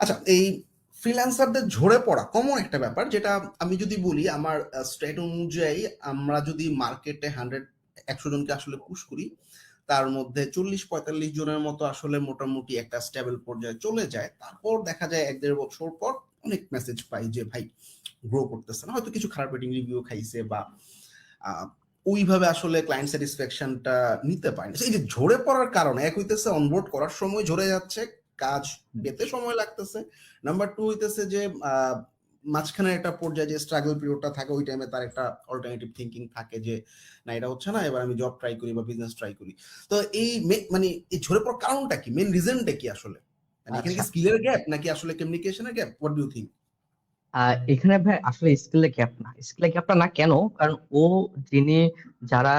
আচ্ছা, এই ফ্রিল্যান্সারদের ঝরে পড়া কমন একটা ব্যাপার, যেটা আমি যদি বলি আমার স্ট্রেট অনুযায়ী, আমরা যদি মার্কেটে 100 জনকে আসলে পুশ করি, তার মধ্যে 40-45 জনের মতো আসলে মোটামুটি একটা স্টেবল পর্যায়ে চলে যায়। তারপর দেখা যায় 1-1.5 বছর পর অনেক মেসেজ পাই যে ভাই গ্রো করতেছে না, হয়তো কিছু খারাপ রেটিং রিভিউ খাইছে বা আহ, ওইভাবে আসলে ক্লায়েন্ট স্যাটিসফ্যাকশনটা নিতে পারে না। এই যে ঝরে পড়ার কারণে, এক হইতেছে অনবোর্ড করার সময় ঝরে যাচ্ছে, কাজ পেতে সময় লাগতেছে। নাম্বার টু হইতেছে যে আহ, মাঝখানে একটা পর্যায়ে যে স্ট্রাগল পিরিয়ডটা থাকে, ওই টাইমে তার একটা অল্টারনেটিভ থিঙ্কিং থাকে যে না, এটা হচ্ছে না, এবার আমি জব ট্রাই করি বা বিজনেস ট্রাই করি। তো এই মানে এই ঝরে পড়ার কারণটা কি, মেন রিজনটা কি আসলে? মানে এখানে আচ্ছা, কি স্কিলের গ্যাপ নাকি আসলে কমিউনিকেশনের gap? What do you think? এখানে ভাই আসলে স্কিলের গ্যাপ না, স্কিলের গ্যাপটা না কেন, কারণ ও যিনি, যারা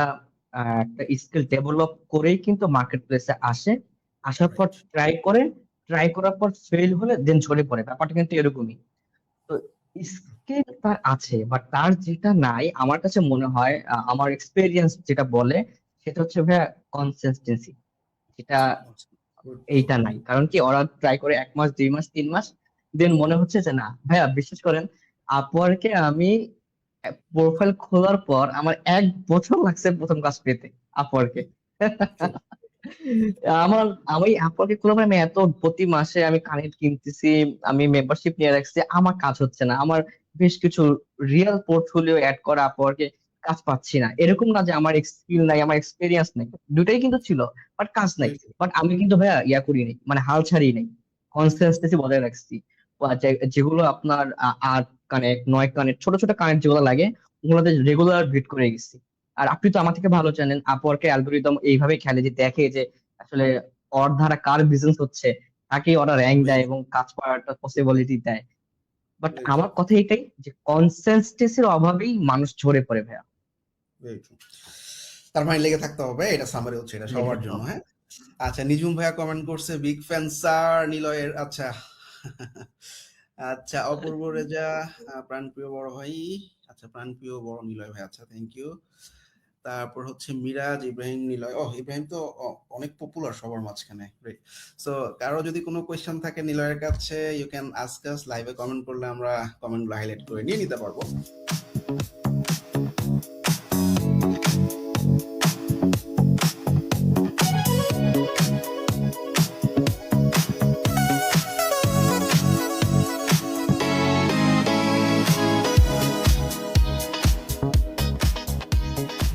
একটা স্কিল ডেভেলপ করেই কিন্তু মার্কেট প্লেসে আসে, আসার পর রাইট। ট্রাই করে, ট্রাই করার পর ফেল হলে দেন ঝরে পড়ে, ব্যাপারটা কিন্তু এরকমই। তো স্কিল তার আছে, বাট তার যেটা নাই আমার কাছে মনে হয়, আমার এক্সপেরিয়েন্স যেটা বলে সেটা হচ্ছে ভাইয়া কনসিস্টেন্সি, যেটা এইটা নাই। কারণ কি, ওরা ট্রাই করে 1 মাস 2 মাস 3 মাস, দেন মনে হচ্ছে যে না ভাইয়া, বিশ্বাস করেন, আপওয়ার্কে আমি প্রোফাইল খোলার পর আমার 1 বছর লাগছে প্রথম কাজ পেতে আপওয়ার্কে। আমার, আমি আপওয়ার্কে খোলার পর আমি এত প্রতি মাসে আমি কানেক্ট কিনতেছি, আমি মেম্বারশিপ নিয়ে রাখছি, আমার কাজ হচ্ছে না, আমার বেশ কিছু রিয়েল পোর্টফোলিও অ্যাড করা আপওয়ার্কে, কাজ পাচ্ছি না। এরকম না যে আমার স্কিল নাই, আমার এক্সপিরিয়েন্স নাই, দুটাই কিন্তু ছিল, বাট কাজ নাই। বাট আমি কিন্তু ভাইয়া ইয়া করি নাই, মানে হাল ছাড়ি নাই, কনসিস্টেন্সি বজায় রাখছি। বা যেগুলো আপনার 8 কানেক্ট 9 কানেক্ট, ছোট ছোট কানেক্ট যেগুলো লাগে, ওগুলোতে রেগুলার ভিট করে গেছি। আর আপনি তো আমার থেকে ভালো জানেন, আপওয়ার্কের অ্যালগোরিদম এইভাবে খেলে যে দেখে যে আসলে ওর দ্বারা কার বিজনেস হচ্ছে, তাকে ওরা র্যাঙ্ক দেয় এবং কাজ করার একটা পসিবিলিটি দেয়। বাট আমার কথা এটাই যে কনসিস্টেন্সির অভাবেই মানুষ ঝরে পড়ে ভাইয়া। তার মানে লেগে থাকতে হবে, এটা সামারি হচ্ছে, এটা লেগে সবার থাকতে জন্য। হবে। হ্যাঁ। আচ্ছা, নিজুম ভাইয়া কমেন্ট করছে বিগ ফ্যান স্যার নিলয়ের। আচ্ছা। আচ্ছা, অপূর্ব রেজা, প্রাণপ্রিয় বড় ভাই। আচ্ছা, প্রাণপ্রিয় বড় নিলয় ভাই, আচ্ছা, থ্যাংক ইউ। তারপর হচ্ছে মিরাজ ইব্রাহিম নিলয়। ও, ইব্রাহিম তো অনেক পপুলার সবার মাঝখানে। সো কারো যদি কোনো কোয়েশ্চেন থাকে নিলয়ের কাছে, ইউ ক্যান আস্ক আস লাইভে, কমেন্ট করলে আমরা কমেন্টগুলো হাইলাইট করে নিয়ে নিতে পারবো।